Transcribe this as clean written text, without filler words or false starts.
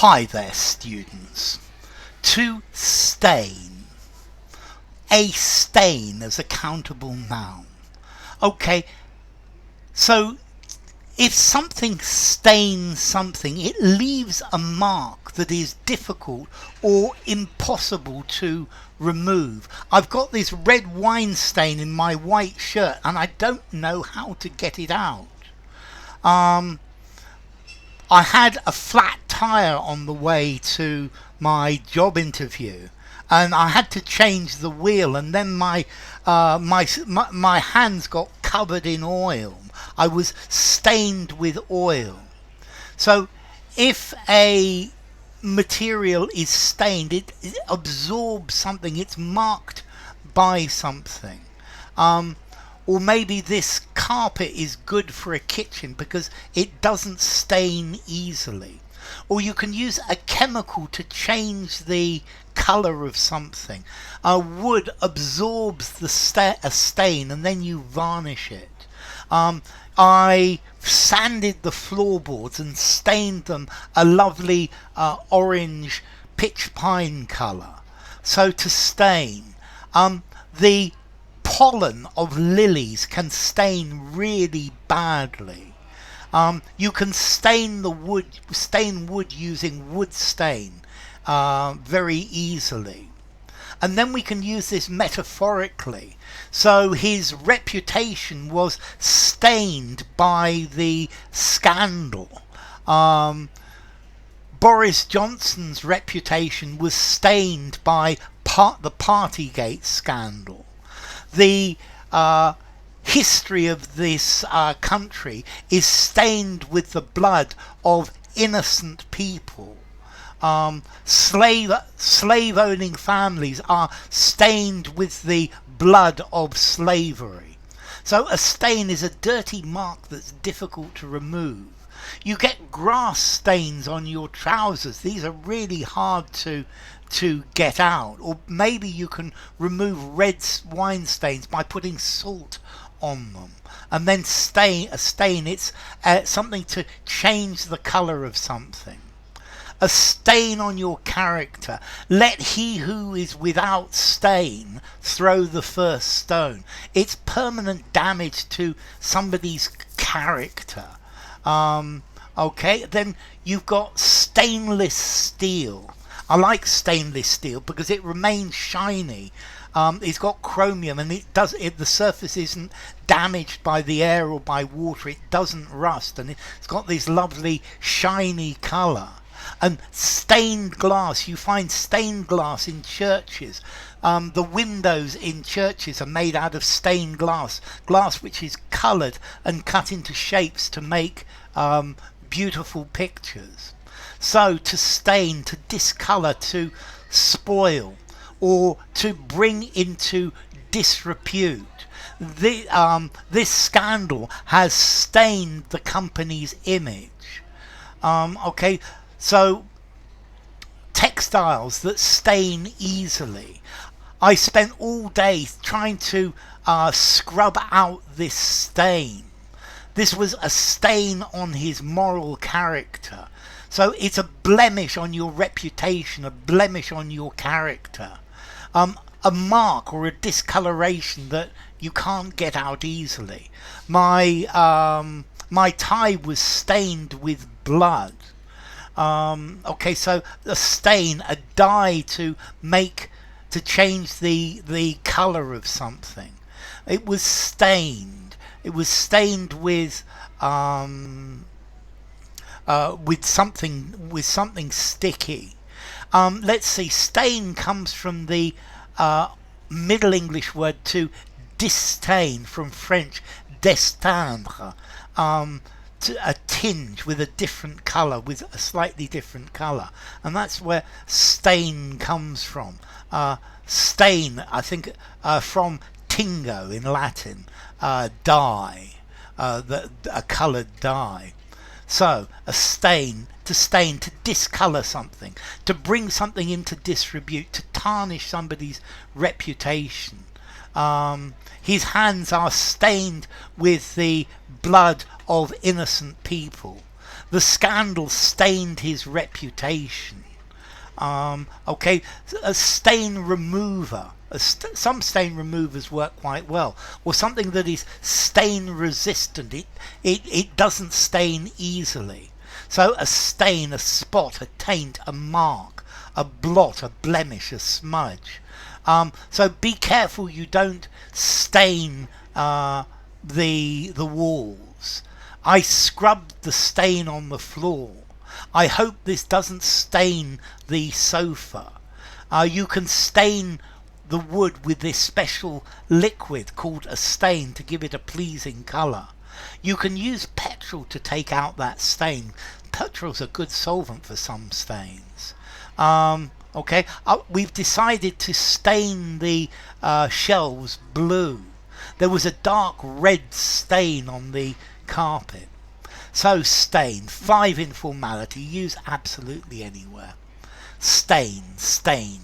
Hi there, students. To stain. A stain as a countable noun. Okay, so if something stains something, it leaves a mark that is difficult or impossible to remove. I've got this red wine stain in my white shirt and I don't know how to get it out. I had a flat tire on the way to my job interview, and I had to change the wheel, and then my hands got covered in oil. I was stained with oil. So if a material is stained, it absorbs something, it's marked by something. Or maybe this carpet is good for a kitchen because it doesn't stain easily. Or you can use a chemical to change the colour of something. Wood absorbs a stain and then you varnish it. I sanded the floorboards and stained them a lovely orange pitch pine colour. So to stain, the pollen of lilies can stain really badly. You can stain wood using wood stain very easily. And then we can use this metaphorically. So his reputation was stained by the scandal. Boris Johnson's reputation was stained by the Partygate scandal. The history of this country is stained with the blood of innocent people. Slave-owning families are stained with the blood of slavery. So a stain is a dirty mark that's difficult to remove. You get grass stains on your trousers. These are really hard to get out. Or maybe you can remove red wine stains by putting salt on them. And then a stain, it's something to change the colour of something. A stain on your character. Let he who is without stain throw the first stone. It's permanent damage to somebody's character. Okay, then you've got stainless steel. I like stainless steel because it remains shiny. It's got chromium and the surface isn't damaged by the air or by water. It doesn't rust and it's got this lovely shiny colour. And stained glass, you find stained glass in churches. The windows in churches are made out of stained glass which is coloured and cut into shapes to make beautiful pictures. So to stain, to discolour, to spoil, or to bring into disrepute. This scandal has stained the company's image. Okay, so textiles that stain easily. I spent all day trying to scrub out this stain. This was a stain on his moral character. So it's a blemish on your reputation, a blemish on your character. A mark or a discoloration that you can't get out easily. My tie was stained with blood. Okay, so a stain, a dye to change the colour of something. It was stained. It was stained with something sticky. Let's see. Stain comes from the Middle English word to disdain, from French desteindre. To a tinge with a different colour, with a slightly different colour, and that's where stain comes from. Stain, I think, from tingo in Latin, dye, a coloured dye. So a stain, to discolour something, to bring something into disrepute, to tarnish somebody's reputation. His hands are stained with the blood of innocent people. The scandal stained his reputation. Okay, a stain remover. Some stain removers work quite well, or something that is stain resistant. It doesn't stain easily. So a stain, a spot, a taint, a mark, a blot, a blemish, a smudge. So be careful you don't stain the walls. I scrubbed the stain on the floor. I hope this doesn't stain the sofa. You can stain the wood with this special liquid called a stain to give it a pleasing colour. You can use petrol to take out that stain. Petrol's a good solvent for some stains. Okay, we've decided to stain the shelves blue. There was a dark red stain on the carpet. So stain, 5 in formality, use absolutely anywhere. Stain, stain.